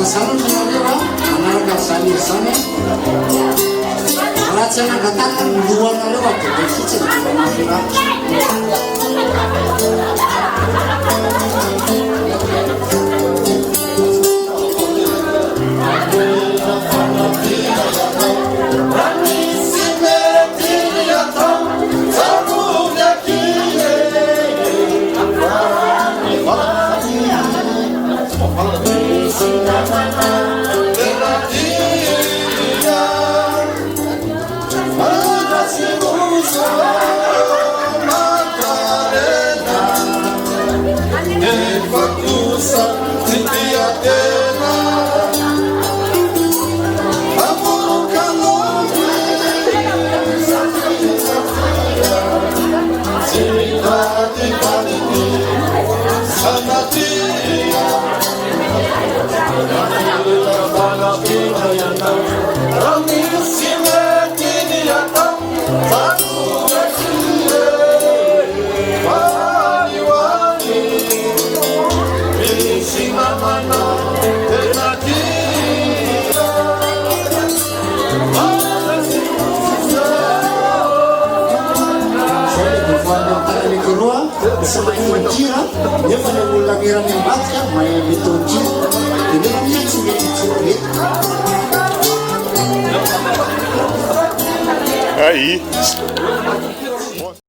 Salam mengalir, mengalir sani sani. Rasanya katakan dua kali waktu kecil mengalir. Semakin kira dia pada ulangiran yang baca main ditunci ini kan sulit. Aí.